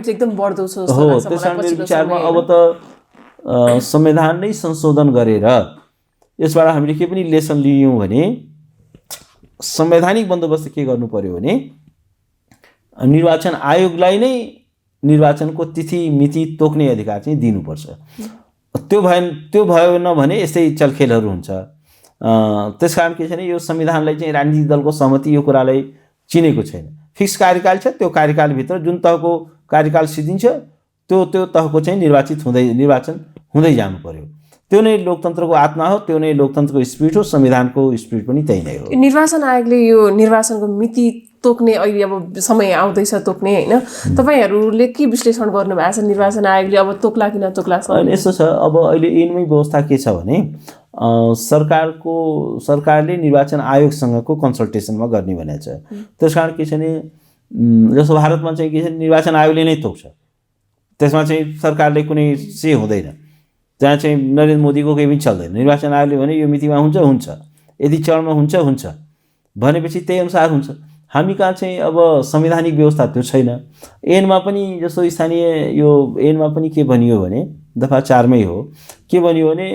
एकदम बढ्दो छ
हो। त्यसकारण मेरो विचारमा अब त संविधान नै संशोधन गरेर यसबाट हामीले के पनि लेसन लियौँ भने संवैधानिक बन्दोबस्त के गर्नु पर्यो भने निर्वाचन आयोगलाई नै निर्वाचनको तिथि मिति तोक्ने अधिकार चाहिँ दिनुपर्छ। त्यो भएन भने यस्तै चलखेलहरू हुन्छ। त्यसकारण के छ भने यो संविधानलाई चाहिँ राजनीतिक दलको सहमति यो कुरालाई चिनेको छैन। फिक्स कार्यकाल छ, त्यो कार्यकालभित्र जुन तहको कार्यकाल सिद्धिन्छ त्यो तहको चाहिँ निर्वाचन हुँदै जानु पर्यो। त्यो नै लोकतन्त्रको आत्मा हो, त्यो नै लोकतन्त्रको स्पिरिट हो, संविधानको स्पिरिट पनि त्यही नै हो।
निर्वाचन आयोगले यो निर्वाचनको मिति तोक्ने अहिले अब समय आउँदैछ तोक्ने, होइन? तपाईँहरूले के विश्लेषण गर्नुभएको छ? निर्वाचन आयोगले अब तोक्ला कि नतोक्ला?
यस्तो छ, अब अहिले ऐनमै व्यवस्था के छ भने सरकारले निर्वाचन आयोगसँगको कन्सल्टेसनमा गर्ने भनेको छ। त्यस कारण के छ भने जस्तो भारतमा चाहिँ के छ निर्वाचन आयोगले नै तोक्छ, त्यसमा चाहिँ सरकारले कुनै से हुँदैन, जहाँ चाहिँ नरेन्द्र मोदीको केही पनि चल्दैन। निर्वाचन आयोगले भने यो मितिमा हुन्छ हुन्छ, यदि चरणमा हुन्छ हुन्छ भनेपछि त्यही अनुसार हुन्छ। हामी कहाँ चाहिँ अब संवैधानिक व्यवस्था त्यो छैन। ऐनमा पनि जस्तो स्थानीय यो ऐनमा पनि के भनियो भने दफा 4 मै हो, के भनियो भने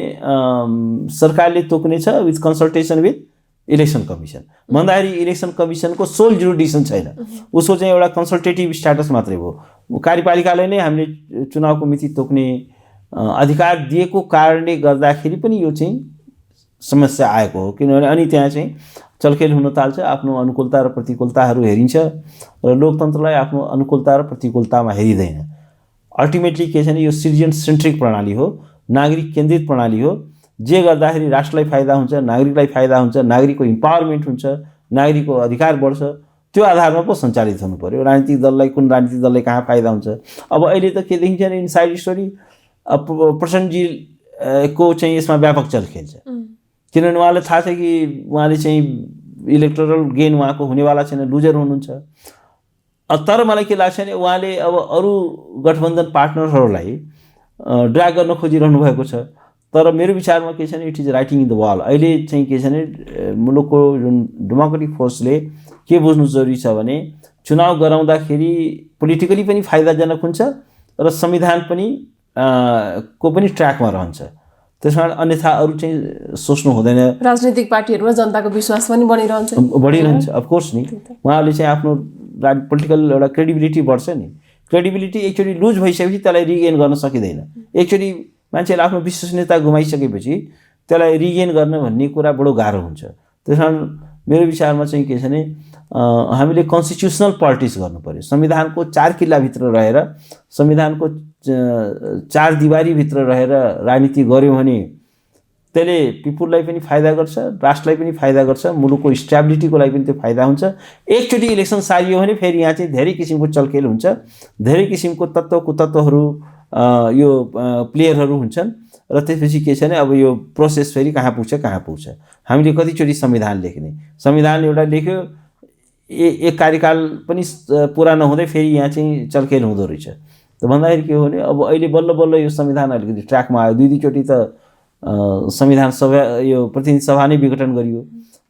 सरकारले तोक्नेछ with consultation with election commission भन्दाखेरि इलेक्सन कमिसनको सोल जुरिडिक्सन छैन, उसको चाहिँ एउटा कन्सल्टेटिभ स्ट्याटस मात्रै भयो। कार्यपालिकाले नै हामीले चुनावको मिति तोक्ने अधिकार दिएको कारणले गर्दाखेरि पनि यो चाहिँ समस्या आएको हो। किनभने अनि त्यहाँ चाहिँ चलखेल हुन थाल्छ, आफ्नो अनुकूलता र प्रतिकूलताहरू हेरिन्छ र लोकतन्त्रलाई आफ्नो अनुकूलता र प्रतिकूलतामा हेरिँदैन। अल्टिमेटली के छ भने यो सिटिजन सेन्ट्रिक प्रणाली हो, नागरिक केन्द्रित प्रणाली हो, जे गर्दाखेरि राष्ट्रलाई फाइदा हुन्छ, नागरिकलाई फाइदा हुन्छ, नागरिकको इम्पावरमेन्ट हुन्छ, नागरिकको अधिकार बढ्छ, त्यो आधारमा पो सञ्चालित हुनु पर्यो। राजनीतिक दललाई कुन राजनीतिक दललाई कहाँ फाइदा हुन्छ। अब अहिले त के देखिन्छ भने इनसाइड स्टोरी प्रचण्डजी को चाहिँ यसमा व्यापक चलखेल छ, किनभने उहाँलाई थाहा छ कि उहाँले चाहिँ इलेक्टोरल गेन उहाँको हुनेवाला छैन, लुजर हुनुहुन्छ। तर मलाई के लाग्छ भने उहाँले अब अरू गठबन्धन पार्टनरहरूलाई ड्र्याग गर्न खोजिरहनु भएको छ। तर मेरो विचारमा के छ भने it is writing in the wall. अहिले चाहिँ के छ भने मुलुकको जुन डेमोक्रेटिक फोर्सले के बुझ्नु जरुरी छ भने चुनाव गराउँदाखेरि पोलिटिकली पनि फाइदाजनक हुन्छ र संविधान पनि को पनि ट्र्याकमा रहन्छ। त्यसकारण अन्यथा अरू चाहिँ सोच्नु हुँदैन।
राजनीतिक पार्टीहरूमा जनताको विश्वास पनि
बढिरहन्छ अफकोर्स नि। उहाँहरूले चाहिँ आफ्नो पोलिटिकल एउटा क्रेडिबिलिटी बढ्छ नि। क्रेडिबिलिटी एकचोटि लुज भइसकेपछि त्यसलाई रिगेन गर्न सकिँदैन। एकचोटि मान्छेले आफ्नो विश्वसनीयता गुमाइसकेपछि त्यसलाई रिगेन गर्न भन्ने कुरा बडो गाह्रो हुन्छ। त्यसकारण मेरो विचारमा चाहिँ के छ भने हामीले कन्स्टिट्युसनल पोलिटिक्स गर्नु पर्यो। संविधानको 4 किल्लाभित्र रहेर, संविधानको 4 दिवारीभित्र रहेर राजनीति गऱ्यौँ भने त्यसले पिपुललाई पनि फाइदा गर्छ, राष्ट्रलाई पनि फाइदा गर्छ, मुलुकको स्टेबिलिटीको लागि पनि त्यो फाइदा हुन्छ। एकचोटि इलेक्सन सारियो भने फेरि यहाँ चाहिँ धेरै किसिमको चलखेल हुन्छ, धेरै किसिमको तत्त्व कुतत्त्वहरू यो प्लेयरहरू हुन्छन् र त्यसपछि के छ भने अब यो प्रोसेस फेरि कहाँ पुग्छ। हामीले कतिचोटि संविधान लेख्ने, संविधान एउटा लेख्यो एक कार्यकाल पनि पुरा नहुँदै फेरि यहाँ चाहिँ चलखेल हुँदो रहेछ। त भन्दाखेरि के हो भने अब अहिले बल्ल बल्ल यो संविधान अलिकति ट्र्याकमा आयो। दुईचोटि त संविधान सभा यो प्रतिनिधि सभा नै विघटन गरियो,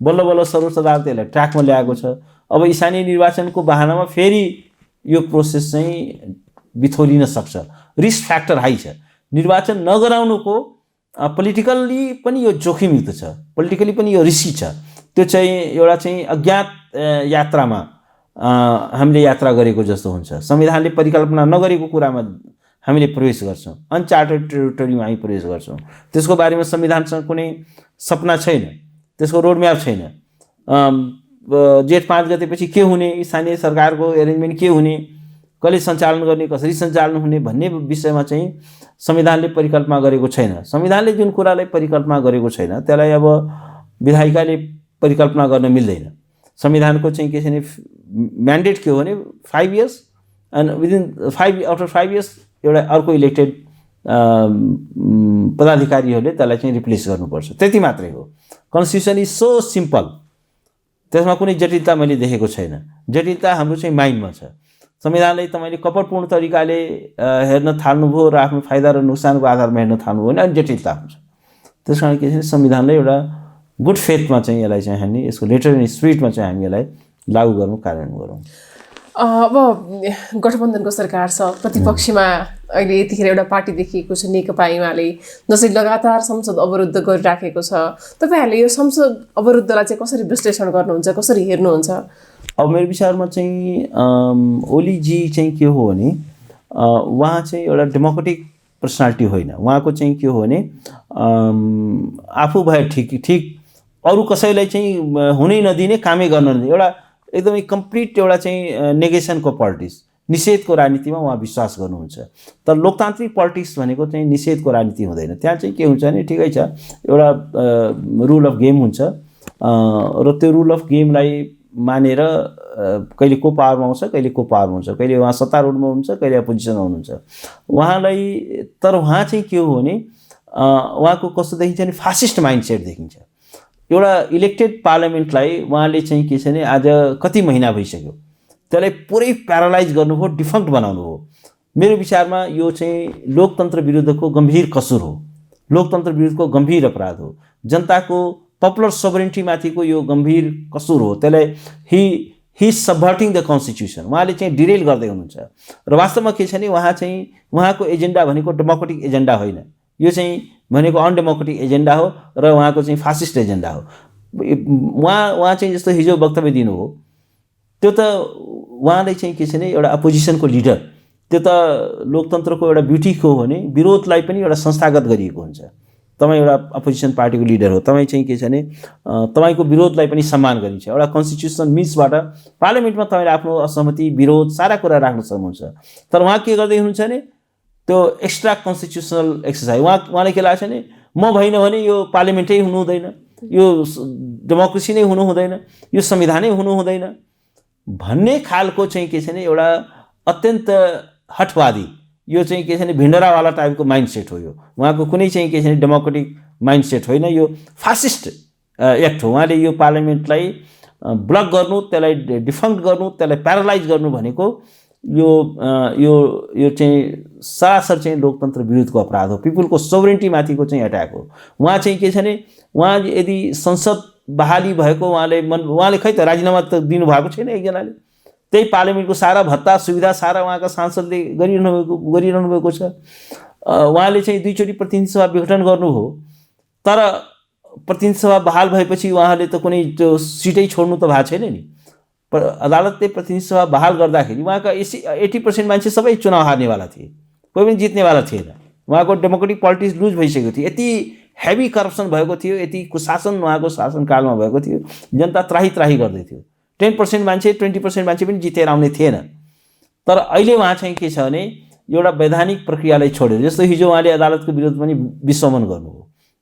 बल्ल बल्ल सर्वोच्च अदालतले ट्र्याकमा ल्याएको छ। अब स्थानीय निर्वाचनको बहानामा फेरि यो प्रोसेस चाहिँ बिथोलिन सक्छ। रिस्क फ्याक्टर हाई छ। निर्वाचन नगराउनुको पोलिटिकल्ली पनि यो जोखिमयुक्त छ, पोलिटिकली पनि यो रिस्की छ। त्यो चाहिँ एउटा चाहिँ अज्ञात यात्रामा हामीले यात्रा गरेको जस्तो हुन्छ। संविधानले परिकल्पना नगरेको कुरामा हामीले प्रवेश गर्छौँ, अनचार्टेड टेरिटोरीमा हामी प्रवेश गर्छौँ। त्यसको बारेमा संविधानसँग कुनै सपना छैन, त्यसको रोडम्याप छैन। जेठ 5 गतेपछि के हुने, स्थानीय सरकारको एरेन्जमेन्ट के हुने, कसले सञ्चालन गर्ने, कसरी सञ्चालन हुने भन्ने विषयमा चाहिँ संविधानले परिकल्पना गरेको छैन। संविधानले जुन कुरालाई परिकल्पना गरेको छैन त्यसलाई अब विधायिकाले परिकल्पना गर्न मिल्दैन। संविधानको चाहिँ के छ भने म्यान्डेट के हो भने 5 इयर्स एन्ड विदिन 5 इयर्स एउटा अर्को इलेक्टेड पदाधिकारीहरूले त्यसलाई चाहिँ रिप्लेस गर्नुपर्छ, त्यति मात्रै हो। कन्स्टिट्युसन इज सो सिम्पल, त्यसमा कुनै जटिलता मैले देखेको छैन। जटिलता हाम्रो चाहिँ माइन्डमा छ। संविधानलाई तपाईँले कपटपूर्ण तरिकाले हेर्न थाल्नुभयो र आफ्नो फाइदा र नोक्सानको आधारमा हेर्न थाल्नुभयो भने अनि जटिलता हुन्छ। त्यस कारण के छ भने संविधानलाई एउटा गुड फेथमा चाहिँ यसलाई चाहिँ हामी यसको लेटर एन्ड स्पिरिटमा चाहिँ हामी यसलाई लागू गरौँ, कार्यान्वयन गरौँ।
अब गठबन्धनको सरकार छ, प्रतिपक्षमा अहिले यतिखेर एउटा पार्टी देखिएको छ नेकपा एमाले, जसले लगातार संसद अवरुद्ध गरिराखेको छ। तपाईँहरूले यो संसद अवरुद्धलाई चाहिँ कसरी विश्लेषण गर्नुहुन्छ, कसरी हेर्नुहुन्छ?
अब मेरो विचारमा चाहिँ ओलीजी चाहिँ के हो भने उहाँ चाहिँ एउटा डेमोक्रेटिक पर्सनालिटी होइन। उहाँको चाहिँ के हो भने आफू भए ठिक अरू कसैलाई चाहिँ हुनै नदिने, कामै गर्न नदिने, एउटा एकदमै कम्प्लिट एउटा चाहिँ नेगेसनको पोलिटिक्स, निषेधको राजनीतिमा उहाँ विश्वास गर्नुहुन्छ। तर लोकतान्त्रिक पोलिटिक्स भनेको चाहिँ निषेधको राजनीति हुँदैन। त्यहाँ चाहिँ के हुन्छ भने ठिकै छ, एउटा रुल अफ गेम हुन्छ र त्यो रुल अफ गेमलाई मानेर कहिले को पावरमा आउँछ, कहिले को पावरमा हुन्छ, कहिले उहाँ सत्तारूढमा हुन्छ, कहिले अपोजिसनमा हुनुहुन्छ उहाँलाई। तर उहाँ चाहिँ के हो भने उहाँको कस्तो देखिन्छ भने फासिस्ट माइन्डसेट देखिन्छ। एउटा इलेक्टेड पार्लियामेन्टलाई उहाँले चाहिँ के छ भने आज कति महिना भइसक्यो त्यसलाई पुरै प्यारालाइज गर्नु हो, डिफङ्क्ट बनाउनु हो। मेरो विचारमा यो चाहिँ लोकतन्त्र विरुद्धको गम्भीर कसुर हो, लोकतन्त्र विरुद्धको गम्भीर अपराध हो, जनताको पपुलर सोभरेन्टीमाथिको यो गम्भीर कसुर हो। त्यसलाई ही सबभर्टिङ द कन्स्टिट्युसन, उहाँले चाहिँ डिरेल गर्दै हुनुहुन्छ। र वास्तवमा के छ भने उहाँको एजेन्डा भनेको डेमोक्रेटिक एजेन्डा होइन, यो चाहिँ भनेको अनडेमोक्रेटिक एजेन्डा हो र उहाँको चाहिँ फासिस्ट एजेन्डा हो। उहाँ चाहिँ जस्तो हिजो वक्तव्य दिनु हो, त्यो त उहाँले चाहिँ के छ भने एउटा अपोजिसनको लिडर, त्यो त लोकतन्त्रको एउटा ब्युटी हो भने विरोधलाई पनि एउटा संस्थागत गरिएको हुन्छ। तपाईँ एउटा अपोजिसन पार्टीको लिडर हो, तपाईँ चाहिँ के छ भने तपाईँको विरोधलाई पनि सम्मान गरिन्छ। एउटा कन्स्टिट्युसन मिन्सबाट पार्लियामेन्टमा तपाईँले आफ्नो असहमति, विरोध सारा कुरा राख्न सक्नुहुन्छ। तर उहाँ के गर्दै हुनुहुन्छ भने त्यो एक्स्ट्रा कन्स्टिट्युसनल एक्सर्साइज, उहाँले के लाग्छ भने म भएन भने यो पार्लियामेन्टै हुनु हुँदैन, यो डेमोक्रेसी नै हुनु हुँदैन, यो संविधानै हुनु हुँदैन भन्ने खालको चाहिँ के छ भने एउटा अत्यन्त हठवादी, यो चाहिँ के छ भने भिन्डरावाला टाइपको माइन्डसेट हो। यो उहाँको कुनै चाहिँ के छ भने डेमोक्रेटिक माइन्डसेट होइन, यो फासिस्ट एक्ट हो। उहाँले यो पार्लियामेन्टलाई ब्लक गर्नु, त्यसलाई डिफङ्क्ट गर्नु, त्यसलाई प्यारालाइज गर्नु भनेको यो चाहिँ सरासर चाहिँ लोकतन्त्र विरुद्धको अपराध हो, पिपुलको सोभरेन्टीमाथिको चाहिँ एट्याक हो। उहाँ चाहिँ के छ भने उहाँ यदि संसद बहाली भएको उहाँले खै त राजीनामा त दिनुभएको छैन एकजनाले, त्यही पार्लियामेन्टको सारा भत्ता सुविधा सारा उहाँका सांसदले गरिरहनु भएको छ। उहाँले चाहिँ 2 चोटि प्रतिनिधि सभा विघटन गर्नु हो, तर प्रतिनिधि सभा बहाल भएपछि उहाँले त कुनै त्यो सिटै छोड्नु त भएको छैन नि। पर अदालतले प्रतिनिधि सभा बहाल गर्दाखेरि उहाँका 80% मान्छे सबै चुनाव हार्नेवाला थिए, कोही पनि जित्नेवाला थिएन। उहाँको डेमोक्रेटिक पोलिटिक्स लुज भइसकेको थियो, यति हेभी करप्सन भएको थियो, यति कुशासन उहाँको शासनकालमा भएको थियो, जनता त्राही गर्दै थियो। 10% मान्छे 20% मान्छे पनि जितेर आउने थिएन। तर अहिले उहाँ चाहिँ के छ भने एउटा वैधानिक प्रक्रियालाई छोडेर, जस्तो हिजो उहाँले अदालतको विरोध पनि विश्वमन गर्नु हो,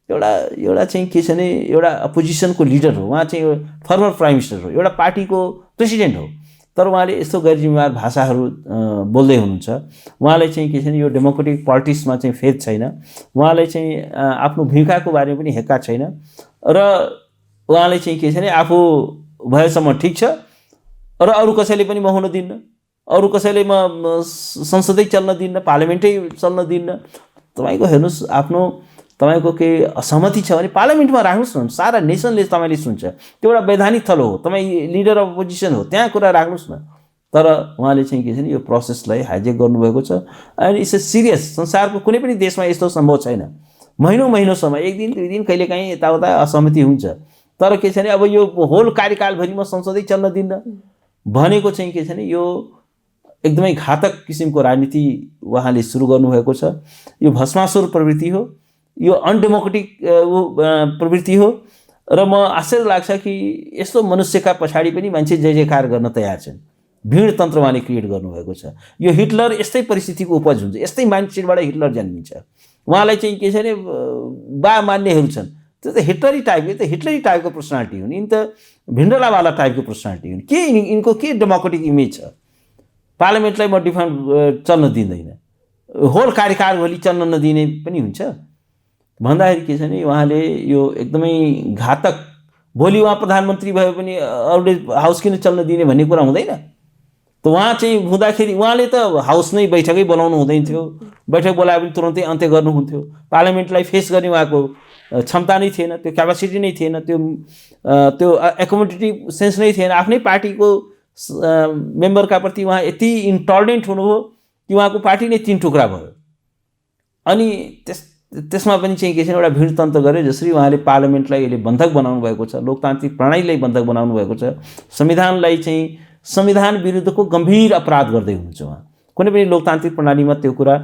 एउटा चाहिँ के छ भने एउटा अपोजिसनको लिडर हो, उहाँ चाहिँ फर्मर प्राइम मिनिस्टर हो, एउटा पार्टीको प्रेसिडेन्ट हो, तर उहाँले यस्तो गैर जिम्मेवार भाषाहरू बोल्दै हुनुहुन्छ। उहाँलाई चाहिँ के छ भने यो डेमोक्रेटिक पोलिटिक्समा चाहिँ फेद छैन, उहाँलाई चाहिँ आफ्नो भूमिकाको बारेमा पनि हेक्का छैन र उहाँले चाहिँ के छ भने आफू भएसम्म ठिक छ र अरू कसैले पनि म हुन दिन्न, अरू कसैले म संसदै चल्न दिन्न, पार्लियामेन्टै चल्न दिन्न। तपाईँको हेर्नुहोस्, तपाईँको केही असहमति छ भने पार्लियामेन्टमा राख्नुहोस् न, सारा नेसनले तपाईँले सुन्छ, त्यो एउटा वैधानिक थलो हो, तपाईँ लिडर अफ अपोजिसन हो, त्यहाँ कुरा राख्नुहोस् न। तर उहाँले चाहिँ के छ भने यो प्रोसेसलाई हाइजेक गर्नुभएको छ एन्ड इट्स ए सिरियस। संसारको कुनै पनि देशमा यस्तो सम्भव छैन, महिनौसम्म 1 दिन 2 दिन कहिलेकाहीँ यताउता असहमति हुन्छ, तर के छ भने अब यो होल कार्यकालभरि म संसदै चल्न दिन्न भनेको चाहिँ के छ भने यो एकदमै घातक किसिमको राजनीति उहाँले सुरु गर्नुभएको छ। यो भस्मासुर प्रवृत्ति हो, यो अनडेमोक्रेटिक प्रवृत्ति हो र म आश्चर्य लाग्छ कि यस्तो मनुष्यका पछाडि पनि मान्छे जय जयकार गर्न तयार छन्। भिडतन्त्र उहाँले क्रिएट गर्नुभएको छ। यो हिटलर यस्तै परिस्थितिको उपज हुन्छ, यस्तै माइन्डसेटबाट हिटलर जन्मिन्छ। उहाँलाई चाहिँ के छ भने बा मान्नेहरू छन्, त्यो त हिटलरी टाइपको पर्सनालिटी हुन्, यिनी त भिन्डलावाला टाइपको पर्सनालिटी हुन्। के यिनको के डेमोक्रेटिक इमेज छ? पार्लियामेन्टलाई म डिफेन्ड चल्न दिँदैन, होल कार्यकालभरि चल्न नदिने पनि हुन्छ भन्दाखेरि के छ भने उहाँले यो एकदमै घातक, भोलि उहाँ प्रधानमन्त्री भए पनि अरूले हाउस किन चल्न दिने भन्ने कुरा हुँदैन। त उहाँ चाहिँ हुँदाखेरि उहाँले त हाउस नै बैठकै बोलाउनु हुँदैन थियो, बैठक बोलाए पनि तुरन्तै अन्त्य गर्नुहुन्थ्यो। पार्लियामेन्टलाई फेस गर्ने उहाँको क्षमता नै थिएन, त्यो क्यापासिटी नै थिएन, त्यो एकोमोडेटिभ सेन्स नै थिएन। आफ्नै पार्टीको मेम्बरका प्रति उहाँ यति इन्टलरेन्ट हुनुभयो कि उहाँको पार्टी नै 3 टुक्रा भयो। अनि त्यसमा पनि चाहिँ के छ एउटा भिडतन्त्र गरे, जसरी उहाँले पार्लियामेन्टलाई अहिले बन्धक बनाउनु भएको छ, लोकतान्त्रिक प्रणालीलाई बन्धक बनाउनु भएको छ, संविधान विरुद्धको गम्भीर अपराध गर्दै हुनुहुन्छ उहाँ। कुनै पनि लोकतान्त्रिक प्रणालीमा त्यो कुरा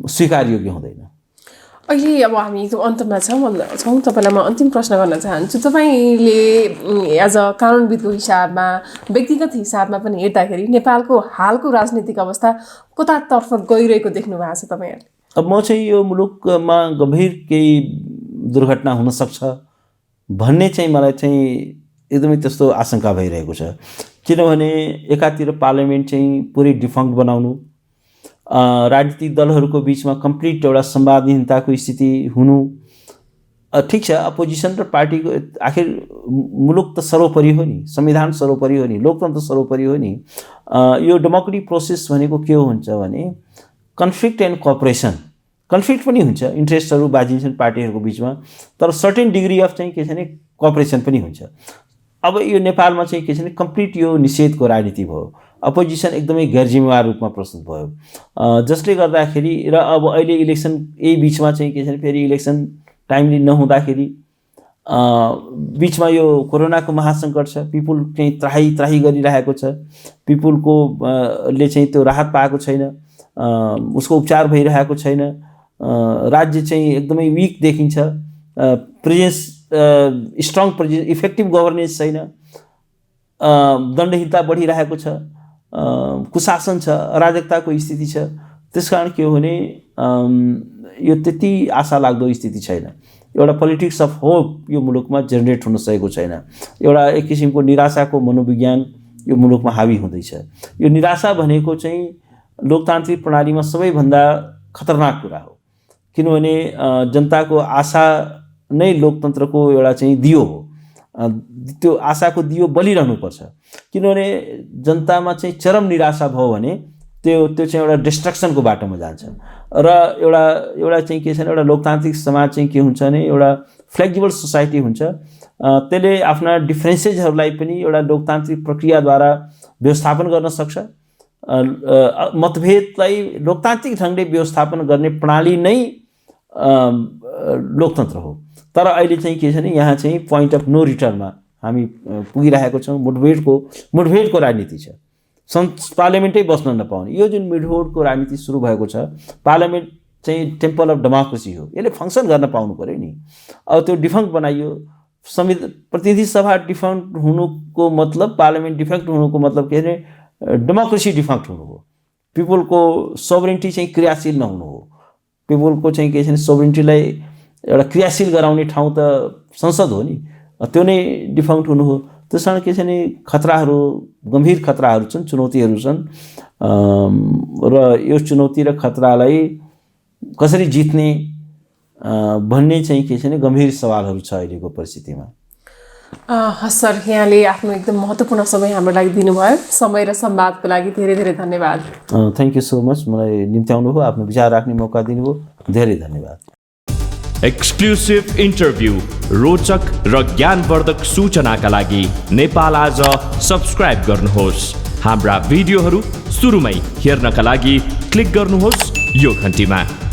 स्वीकार्योग्य हुँदैन।
अहिले अब हामी त्यो अन्तमा छौँ, तपाईँलाई म अन्तिम प्रश्न गर्न चाहन्छु। तपाईँले एज अ कानुनविदको हिसाबमा, व्यक्तिगत हिसाबमा पनि हेर्दाखेरि नेपालको हालको राजनीतिक अवस्था कतातर्फ गइरहेको देख्नु भएको छ तपाईँहरूले?
अब म चाहिँ यो मुलुकमा गम्भीर केही दुर्घटना हुनसक्छ भन्ने चाहिँ मलाई चाहिँ एकदमै त्यस्तो आशंका भइरहेको छ। किनभने एकातिर पार्लियामेन्ट चाहिँ पुरै डिफङ्क्ट बनाउनु, राजनीतिक दलहरूको बिचमा कम्प्लिट एउटा संवादहीनताको स्थिति हुनु, ठिक छ, अपोजिसन र पार्टीको आखिर मुलुक त सर्वोपरि हो नि, संविधान सर्वोपरि हो नि, लोकतन्त्र सर्वोपरि हो नि। यो डेमोक्रेटिक प्रोसेस भनेको के हुन्छ भने कन्फ्लिक्ट एन्ड कोअपरेसन, कन्फ्लिक्ट पनि हुन्छ, इन्ट्रेस्टहरू बाजिन्छन् पार्टीहरूको बिचमा, तर सर्टेन डिग्री अफ चाहिँ के छ भने कोअपरेसन पनि हुन्छ। अब यो नेपालमा चाहिँ के छ भने कम्प्लिट यो निषेधको राजनीति भयो, अपोजिसन एकदमै गैरजिम्मेवार रूपमा प्रस्तुत भयो, जसले गर्दाखेरि र अब अहिले इलेक्सन यही बिचमा चाहिँ के छ भने फेरि इलेक्सन टाइमली नहुँदाखेरि बिचमा यो कोरोनाको महासङ्कट छ, पिपुल चाहिँ त्राही त्राही गरिरहेको छ, पिपुलको ले चाहिँ त्यो राहत पाएको छैन, उसको उपचार भइरहेको छैन, राज्य चाहिँ एकदमै विक देखिन्छ, presence strong presence, effective governance छैन, दण्डहीनता बढिरहेको छ, कुशासन छ, अराजकताको स्थिति छ। त्यसकारण के हो भने यो त्यति आशा लाग्दो स्थिति छैन। एउटा पोलिटिक्स अफ होप यो मुलुकमा जेनेरेट हुन सकेको छैन। एउटा एक किसिमको निराशाको मनोविज्ञान यो मुलुकमा हावी हुँदैछ। यो निराशा भनेको चाहिँ लोकतान्त्रिक प्रणालीमा सबैभन्दा खतरनाक कुरा हो, किनभने जनताको आशा नै लोकतन्त्रको एउटा चाहिँ दियो हो। त्यो आशाको दियो बलिरहनुपर्छ, किनभने जनतामा चाहिँ चरम निराशा भयो भने त्यो चाहिँ एउटा डिस्ट्रक्सनको बाटोमा जान्छ। र एउटा चाहिँ के छ भने एउटा लोकतान्त्रिक समाज चाहिँ के हुन्छ भने एउटा फ्लेक्जिबल सोसाइटी हुन्छ, त्यसले आफ्ना डिफ्रेन्सेसहरूलाई पनि एउटा लोकतान्त्रिक प्रक्रियाद्वारा व्यवस्थापन गर्न सक्छ। मतभेदलाई लोकतान्त्रिक ढङ्गले व्यवस्थापन गर्ने प्रणाली नै लोकतन्त्र हो। तर अहिले चाहिँ के छ भने यहाँ चाहिँ पोइन्ट अफ नो रिटर्नमा हामी पुगिरहेको छौँ। मुठभेडको राजनीति छ, पार्लियामेन्टै बस्न नपाउने। यो जुन मुठभेडको राजनीति सुरु भएको छ, पार्लियामेन्ट चाहिँ टेम्पल अफ डेमोक्रेसी हो, यसले फङ्सन गर्न पाउनु पऱ्यो नि। अब त्यो डिफङ्क्ट बनाइयो, प्रतिनिधि सभा डिफङ्क्ट हुनुको मतलब, पार्लियामेन्ट डिफङ्क्ट हुनुको मतलब के अरे डेमोक्रेसी डिफङ्क्ट हुनु हो। पिपुलको सोभरेन्टी चाहिँ क्रियाशील नहुनु हो। पिपुलको चाहिँ के छ भने सोभरेन्टीलाई एउटा क्रियाशील गराउने ठाउँ त संसद हो नि, त्यो नै डिफङ्क्ट हुनु हो। त्यस कारण के छ भने खतराहरू, गम्भीर खतराहरू छन्, चुनौतीहरू छन्, र यो चुनौती र खतरालाई कसरी जित्ने भन्ने चाहिँ के छ भने गम्भीर सवालहरू छ अहिलेको परिस्थितिमा।
हस् सर, यहाँले आफ्नो एकदम महत्त्वपूर्ण समय हाम्रो लागि दिनुभयो। समय र संवादको लागि धेरै धेरै धन्यवाद।
Thank you so much. मलाई निम्त्याउनु भयो, आफ्नो विचार राख्ने मौका दिनुभयो, धेरै धन्यवाद।
एक्सक्लुसिभ इन्टरभ्यू, रोचक र ज्ञानवर्धक सूचनाका लागि नेपाल आज सब्स्क्राइब गर्नुहोस्। हाम्रा भिडियोहरू सुरुमै हेर्नका लागि क्लिक गर्नुहोस् यो घन्टीमा।